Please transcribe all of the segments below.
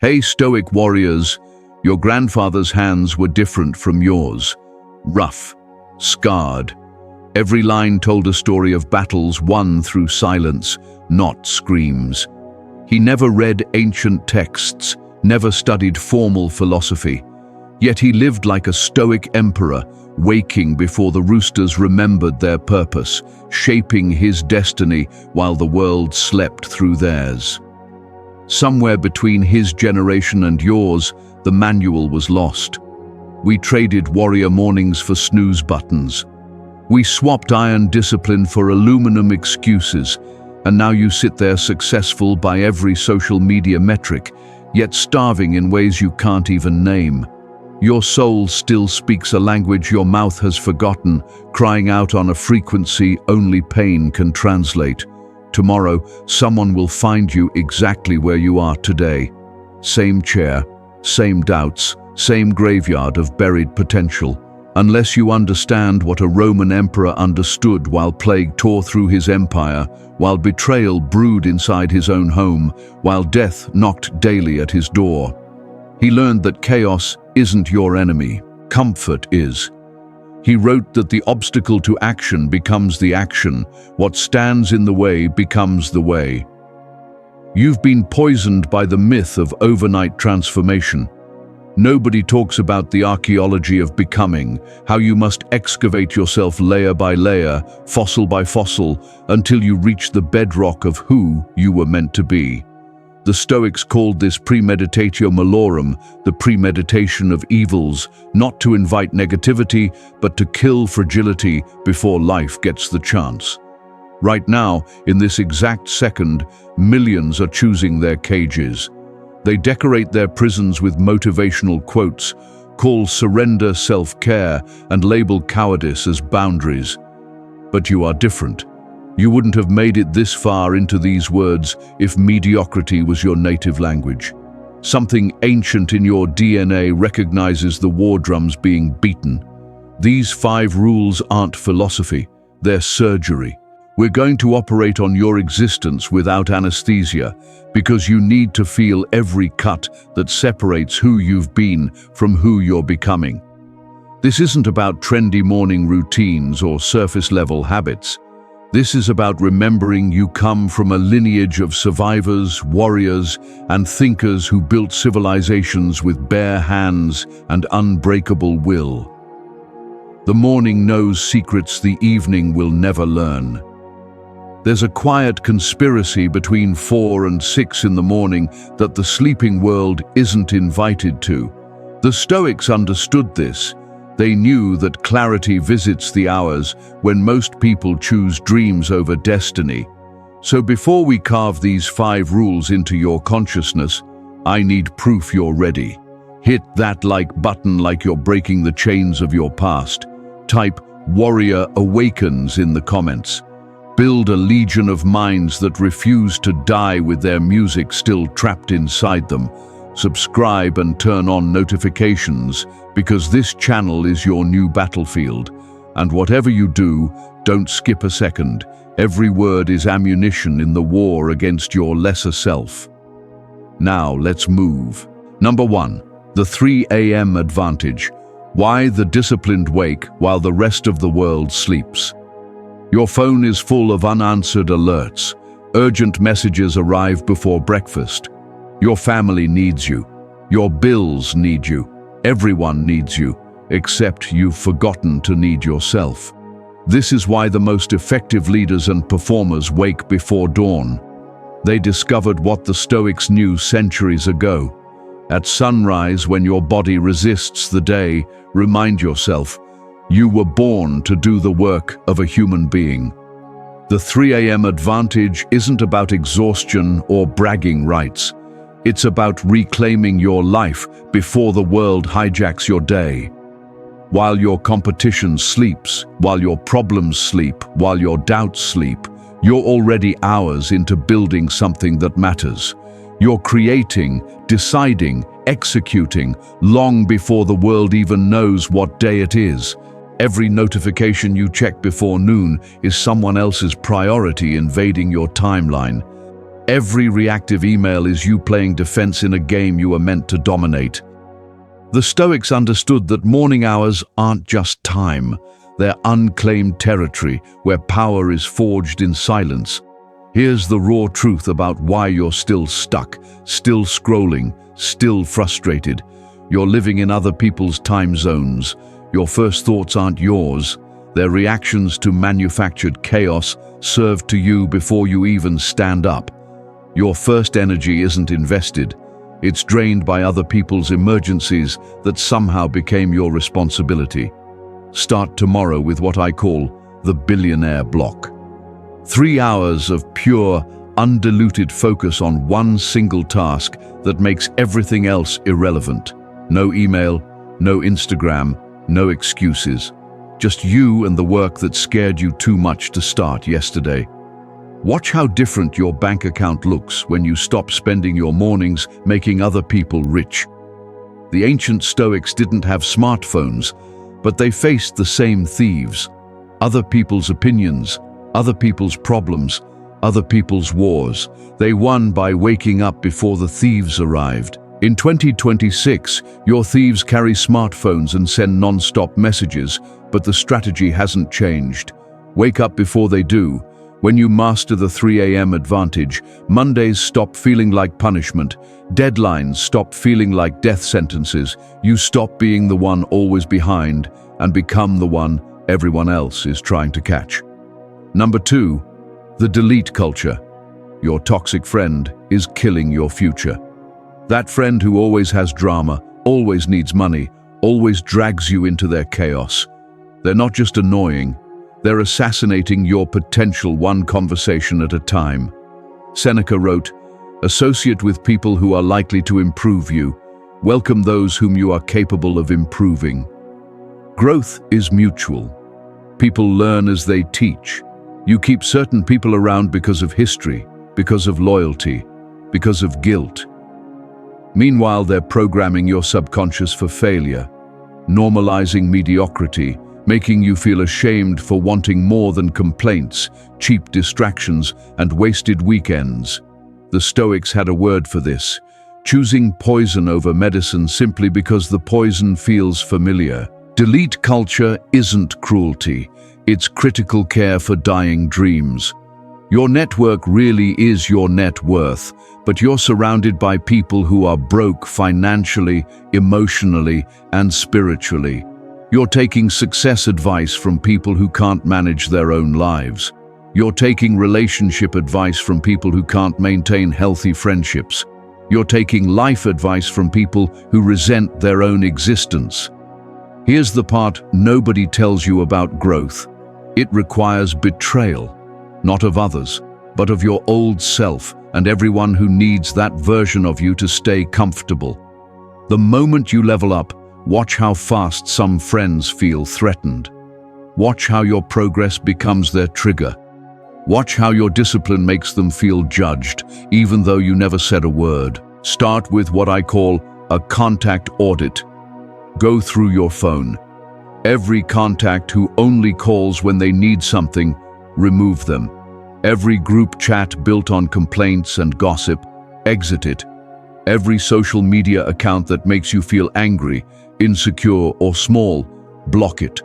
Hey, Stoic warriors, your grandfather's hands were different from yours. Rough, scarred. Every line told a story of battles won through silence, not screams. He never read ancient texts, never studied formal philosophy. Yet he lived like a Stoic emperor, waking before the roosters remembered their purpose, shaping his destiny while the world slept through theirs. Somewhere between his generation and yours, the manual was lost. We traded warrior mornings for snooze buttons. We swapped iron discipline for aluminum excuses, and now you sit there successful by every social media metric, yet starving in ways you can't even name. Your soul still speaks a language your mouth has forgotten, crying out on a frequency only pain can translate. Tomorrow, someone will find you exactly where you are today. Same chair, same doubts, same graveyard of buried potential. Unless you understand what a Roman emperor understood while plague tore through his empire, while betrayal brewed inside his own home, while death knocked daily at his door. He learned that chaos isn't your enemy, comfort is. He wrote that the obstacle to action becomes the action, what stands in the way becomes the way. You've been poisoned by the myth of overnight transformation. Nobody talks about the archaeology of becoming, how you must excavate yourself layer by layer, fossil by fossil, until you reach the bedrock of who you were meant to be. The Stoics called this premeditatio malorum, the premeditation of evils, not to invite negativity, but to kill fragility before life gets the chance. Right now, in this exact second, millions are choosing their cages. They decorate their prisons with motivational quotes, call surrender self-care, and label cowardice as boundaries. But you are different. You wouldn't have made it this far into these words if mediocrity was your native language. Something ancient in your DNA recognizes the war drums being beaten. These 5 rules aren't philosophy, they're surgery. We're going to operate on your existence without anesthesia, because you need to feel every cut that separates who you've been from who you're becoming. This isn't about trendy morning routines or surface-level habits. This is about remembering you come from a lineage of survivors, warriors, and thinkers who built civilizations with bare hands and unbreakable will. The morning knows secrets the evening will never learn. There's a quiet conspiracy between 4 and 6 in the morning that the sleeping world isn't invited to. The Stoics understood this. They knew that clarity visits the hours when most people choose dreams over destiny. So before we carve these 5 rules into your consciousness, I need proof you're ready. Hit that like button like you're breaking the chains of your past. Type "Warrior Awakens" in the comments. Build a legion of minds that refuse to die with their music still trapped inside them. Subscribe and turn on notifications, because this channel is your new battlefield. And whatever you do, don't skip a second. Every word is ammunition in the war against your lesser self. Now let's move. Number 1, the 3 a.m. advantage. Why the disciplined wake while the rest of the world sleeps. Your phone is full of unanswered alerts. Urgent messages arrive before breakfast. Your family needs you. Your bills need you. Everyone needs you, except you've forgotten to need yourself. This is why the most effective leaders and performers wake before dawn. They discovered what the Stoics knew centuries ago. At sunrise, when your body resists the day, remind yourself, you were born to do the work of a human being. The 3 a.m. advantage isn't about exhaustion or bragging rights. It's about reclaiming your life before the world hijacks your day. While your competition sleeps, while your problems sleep, while your doubts sleep, you're already hours into building something that matters. You're creating, deciding, executing, long before the world even knows what day it is. Every notification you check before noon is someone else's priority invading your timeline. Every reactive email is you playing defense in a game you are meant to dominate. The Stoics understood that morning hours aren't just time, they're unclaimed territory where power is forged in silence. Here's the raw truth about why you're still stuck, still scrolling, still frustrated. You're living in other people's time zones. Your first thoughts aren't yours. They're reactions to manufactured chaos served to you before you even stand up. Your first energy isn't invested. It's drained by other people's emergencies that somehow became your responsibility. Start tomorrow with what I call the billionaire block. 3 hours of pure, undiluted focus on one single task that makes everything else irrelevant. No email, no Instagram, no excuses. Just you and the work that scared you too much to start yesterday. Watch how different your bank account looks when you stop spending your mornings making other people rich. The ancient Stoics didn't have smartphones, but they faced the same thieves. Other people's opinions, other people's problems, other people's wars. They won by waking up before the thieves arrived. In 2026, your thieves carry smartphones and send non-stop messages, but the strategy hasn't changed. Wake up before they do. When you master the 3 a.m. advantage, Mondays stop feeling like punishment, deadlines stop feeling like death sentences, you stop being the one always behind and become the one everyone else is trying to catch. Number 2, the delete culture. Your toxic friend is killing your future. That friend who always has drama, always needs money, always drags you into their chaos. They're not just annoying, they're assassinating your potential one conversation at a time. Seneca wrote, "Associate with people who are likely to improve you. Welcome those whom you are capable of improving." Growth is mutual. People learn as they teach. You keep certain people around because of history, because of loyalty, because of guilt. Meanwhile, they're programming your subconscious for failure, normalizing mediocrity, making you feel ashamed for wanting more than complaints, cheap distractions, and wasted weekends. The Stoics had a word for this, choosing poison over medicine simply because the poison feels familiar. Delete culture isn't cruelty, it's critical care for dying dreams. Your network really is your net worth, but you're surrounded by people who are broke financially, emotionally, and spiritually. You're taking success advice from people who can't manage their own lives. You're taking relationship advice from people who can't maintain healthy friendships. You're taking life advice from people who resent their own existence. Here's the part nobody tells you about growth. It requires betrayal, not of others, but of your old self and everyone who needs that version of you to stay comfortable. The moment you level up, watch how fast some friends feel threatened. Watch how your progress becomes their trigger. Watch how your discipline makes them feel judged, even though you never said a word. Start with what I call a contact audit. Go through your phone. Every contact who only calls when they need something, remove them. Every group chat built on complaints and gossip, exit it. Every social media account that makes you feel angry, insecure, or small, block it.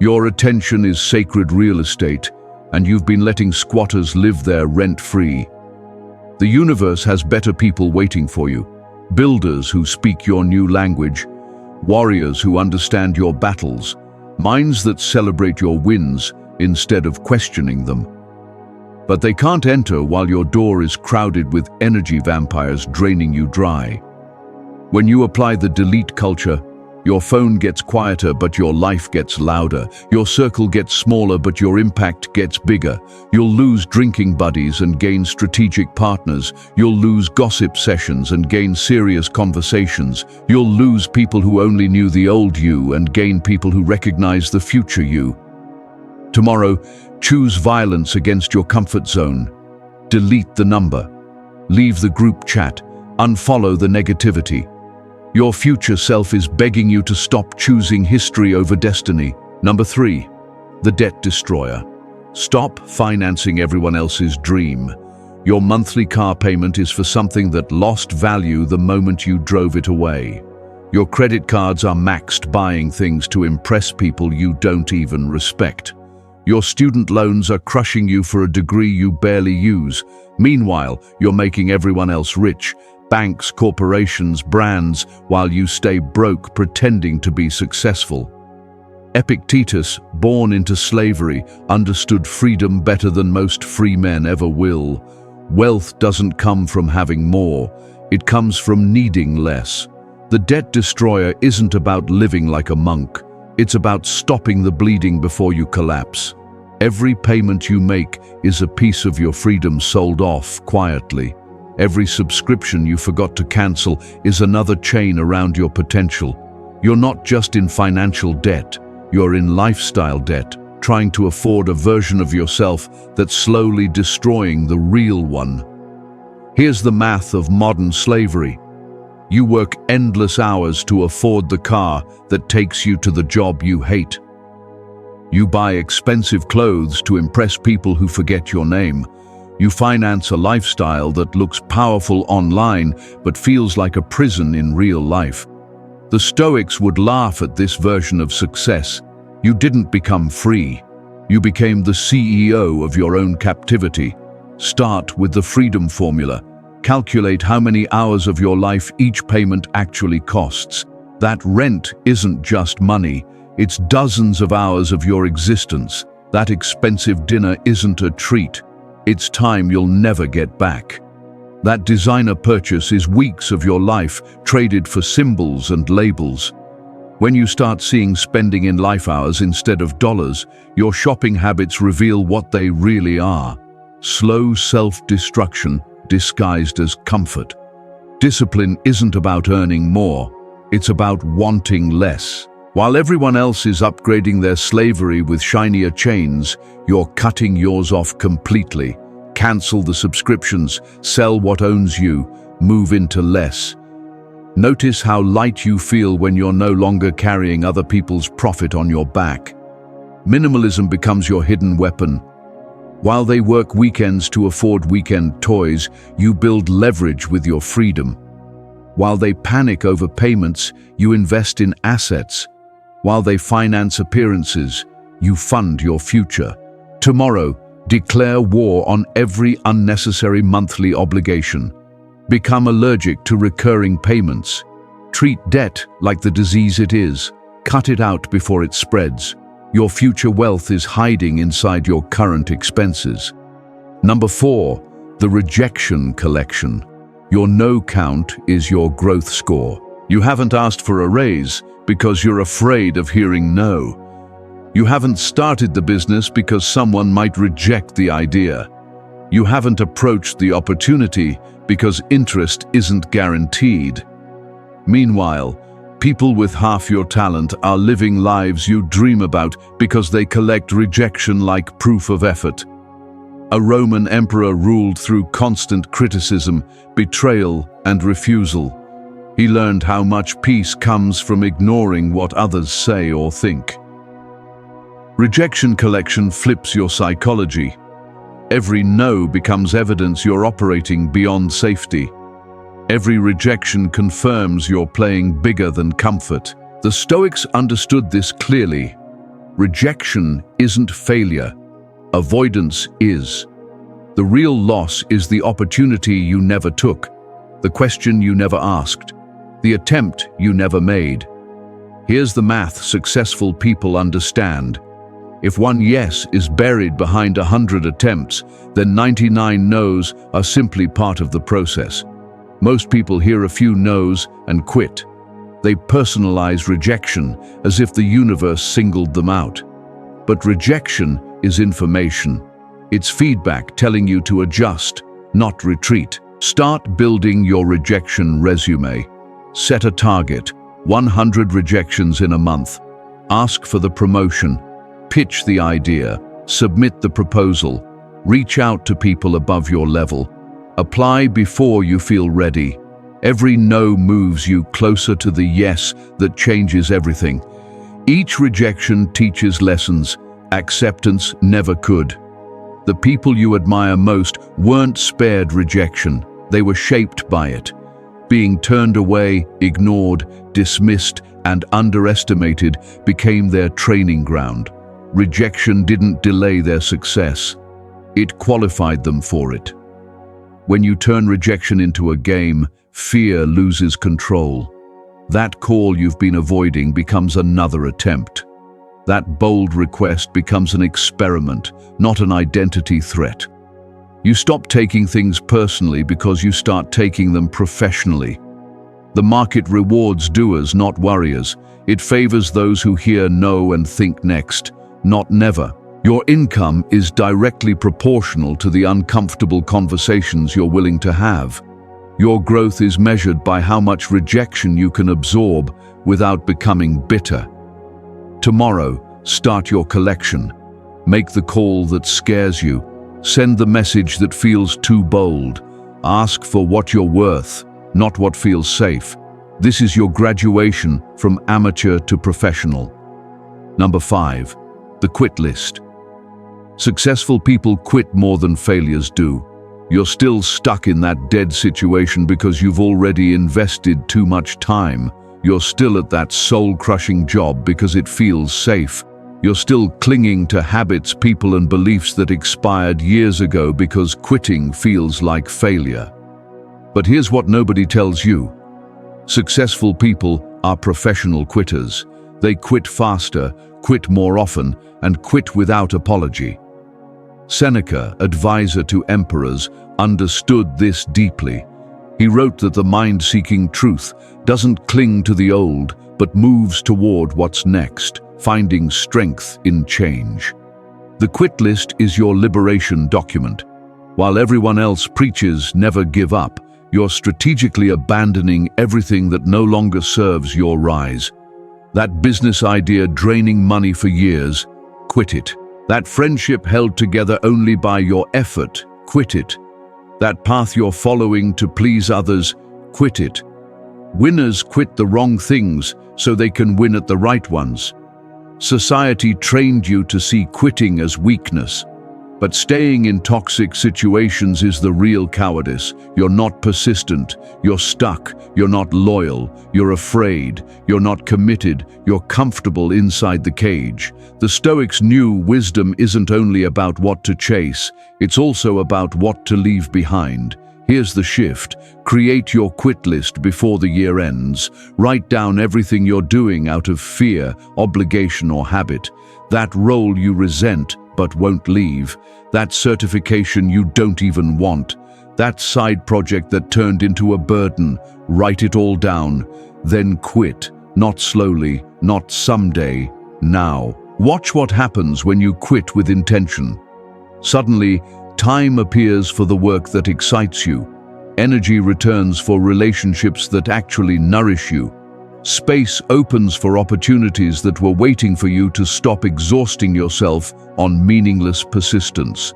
Your attention is sacred real estate, and you've been letting squatters live there rent-free. The universe has better people waiting for you, builders who speak your new language, warriors who understand your battles, minds that celebrate your wins instead of questioning them. But they can't enter while your door is crowded with energy vampires draining you dry. When you apply the delete culture, your phone gets quieter but your life gets louder. Your circle gets smaller but your impact gets bigger. You'll lose drinking buddies and gain strategic partners. You'll lose gossip sessions and gain serious conversations. You'll lose people who only knew the old you and gain people who recognize the future you. Tomorrow, choose violence against your comfort zone. Delete the number. Leave the group chat. Unfollow the negativity. Your future self is begging you to stop choosing history over destiny. Number 3, the debt destroyer. Stop financing everyone else's dream. Your monthly car payment is for something that lost value the moment you drove it away. Your credit cards are maxed buying things to impress people you don't even respect. Your student loans are crushing you for a degree you barely use. Meanwhile, you're making everyone else rich. Banks, corporations, brands, while you stay broke pretending to be successful. Epictetus, born into slavery, understood freedom better than most free men ever will. Wealth doesn't come from having more, it comes from needing less. The debt destroyer isn't about living like a monk, it's about stopping the bleeding before you collapse. Every payment you make is a piece of your freedom sold off quietly. Every subscription you forgot to cancel is another chain around your potential. You're not just in financial debt, you're in lifestyle debt, trying to afford a version of yourself that's slowly destroying the real one. Here's the math of modern slavery. You work endless hours to afford the car that takes you to the job you hate. You buy expensive clothes to impress people who forget your name. You finance a lifestyle that looks powerful online but feels like a prison in real life. The Stoics would laugh at this version of success. You didn't become free. You became the CEO of your own captivity. Start with the freedom formula. Calculate how many hours of your life each payment actually costs. That rent isn't just money. It's dozens of hours of your existence. That expensive dinner isn't a treat. It's time you'll never get back. That designer purchase is weeks of your life traded for symbols and labels. When you start seeing spending in life hours instead of dollars, your shopping habits reveal what they really are. Slow self-destruction disguised as comfort. Discipline isn't about earning more, it's about wanting less. While everyone else is upgrading their slavery with shinier chains, you're cutting yours off completely. Cancel the subscriptions, sell what owns you, move into less. Notice how light you feel when you're no longer carrying other people's profit on your back. Minimalism becomes your hidden weapon. While they work weekends to afford weekend toys, you build leverage with your freedom. While they panic over payments, you invest in assets. While they finance appearances, you fund your future. Tomorrow, declare war on every unnecessary monthly obligation. Become allergic to recurring payments. Treat debt like the disease it is. Cut it out before it spreads. Your future wealth is hiding inside your current expenses. Number 4, the rejection collection. Your no count is your growth score. You haven't asked for a raise because you're afraid of hearing no. You haven't started the business because someone might reject the idea. You haven't approached the opportunity because interest isn't guaranteed. Meanwhile, people with half your talent are living lives you dream about because they collect rejection like proof of effort. A Roman emperor ruled through constant criticism, betrayal, and refusal. He learned how much peace comes from ignoring what others say or think. Rejection collection flips your psychology. Every no becomes evidence you're operating beyond safety. Every rejection confirms you're playing bigger than comfort. The Stoics understood this clearly. Rejection isn't failure. Avoidance is. The real loss is the opportunity you never took, the question you never asked, the attempt you never made. Here's the math successful people understand. If one yes is buried behind 100 attempts, then 99 no's are simply part of the process. Most people hear a few no's and quit. They personalize rejection as if the universe singled them out. But rejection is information. It's feedback telling you to adjust, not retreat. Start building your rejection resume. Set a target, 100 rejections in a month. Ask for the promotion. Pitch the idea. Submit the proposal. Reach out to people above your level. Apply before you feel ready. Every no moves you closer to the yes that changes everything. Each rejection teaches lessons acceptance never could. The people you admire most weren't spared rejection, they were shaped by it. Being turned away, ignored, dismissed, and underestimated became their training ground. Rejection didn't delay their success, it qualified them for it. When you turn rejection into a game, fear loses control. That call you've been avoiding becomes another attempt. That bold request becomes an experiment, not an identity threat. You stop taking things personally because you start taking them professionally. The market rewards doers, not worriers. It favors those who hear no and think next, not never. Your income is directly proportional to the uncomfortable conversations you're willing to have. Your growth is measured by how much rejection you can absorb without becoming bitter. Tomorrow, start your collection. Make the call that scares you. Send the message that feels too bold. Ask for what you're worth, not what feels safe. This is your graduation from amateur to professional. Number 5, the quit list. Successful people quit more than failures do. You're still stuck in that dead situation because you've already invested too much time. You're still at that soul-crushing job because it feels safe. You're still clinging to habits, people, and beliefs that expired years ago because quitting feels like failure. But here's what nobody tells you. Successful people are professional quitters. They quit faster, quit more often, and quit without apology. Seneca, advisor to emperors, understood this deeply. He wrote that the mind seeking truth doesn't cling to the old, but moves toward what's next, finding strength in change. The quit list is your liberation document. While everyone else preaches never give up, you're strategically abandoning everything that no longer serves your rise. That business idea draining money for years, quit it. That friendship held together only by your effort, quit it. That path you're following to please others, quit it. Winners quit the wrong things so they can win at the right ones. Society trained you to see quitting as weakness, but staying in toxic situations is the real cowardice. You're not persistent, you're stuck, you're not loyal, you're afraid, you're not committed, you're comfortable inside the cage. The Stoics knew wisdom isn't only about what to chase, it's also about what to leave behind. Here's the shift. Create your quit list before the year ends. Write down everything you're doing out of fear, obligation, or habit. That role you resent but won't leave. That certification you don't even want. That side project that turned into a burden. Write it all down. Then quit. Not slowly, not someday, now. Watch what happens when you quit with intention. Suddenly, time appears for the work that excites you. Energy returns for relationships that actually nourish you. Space opens for opportunities that were waiting for you to stop exhausting yourself on meaningless persistence.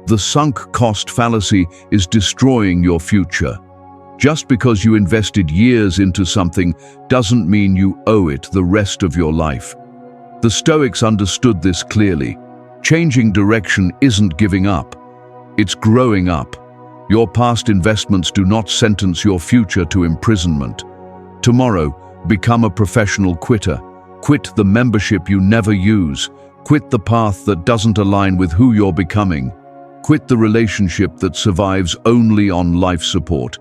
The sunk cost fallacy is destroying your future. Just because you invested years into something doesn't mean you owe it the rest of your life. The Stoics understood this clearly. Changing direction isn't giving up. It's growing up. Your past investments do not sentence your future to imprisonment. Tomorrow, become a professional quitter. Quit the membership you never use. Quit the path that doesn't align with who you're becoming. Quit the relationship that survives only on life support.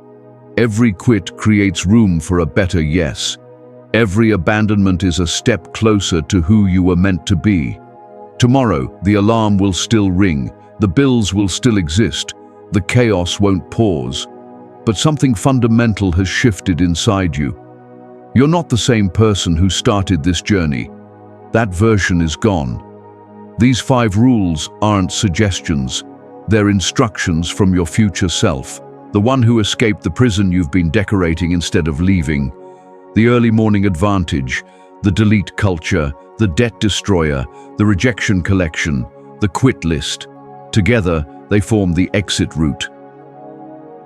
Every quit creates room for a better yes. Every abandonment is a step closer to who you were meant to be. Tomorrow, the alarm will still ring, the bills will still exist, the chaos won't pause. But something fundamental has shifted inside you. You're not the same person who started this journey. That version is gone. These 5 rules aren't suggestions. They're instructions from your future self, the one who escaped the prison you've been decorating instead of leaving. The early morning advantage, the delete culture, the debt destroyer, the rejection collection, the quit list. Together, they form the exit route.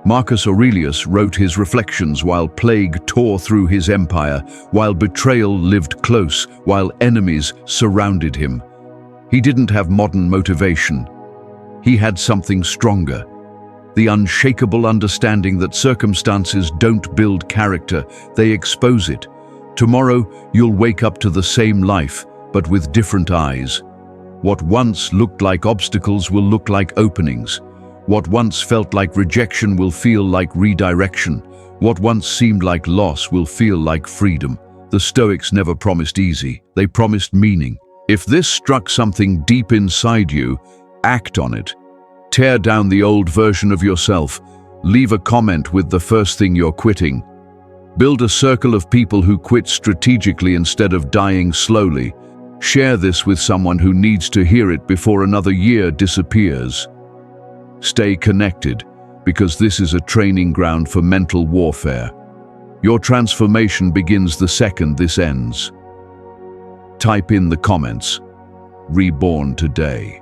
Marcus Aurelius wrote his reflections while plague tore through his empire, while betrayal lived close, while enemies surrounded him. He didn't have modern motivation. He had something stronger. The unshakable understanding that circumstances don't build character, they expose it. Tomorrow, you'll wake up to the same life, but with different eyes. What once looked like obstacles will look like openings. What once felt like rejection will feel like redirection. What once seemed like loss will feel like freedom. The Stoics never promised easy, they promised meaning. If this struck something deep inside you, act on it. Tear down the old version of yourself. Leave a comment with the first thing you're quitting. Build a circle of people who quit strategically instead of dying slowly. Share this with someone who needs to hear it before another year disappears. Stay connected, because this is a training ground for mental warfare. Your transformation begins the second this ends. Type in the comments, "Reborn today."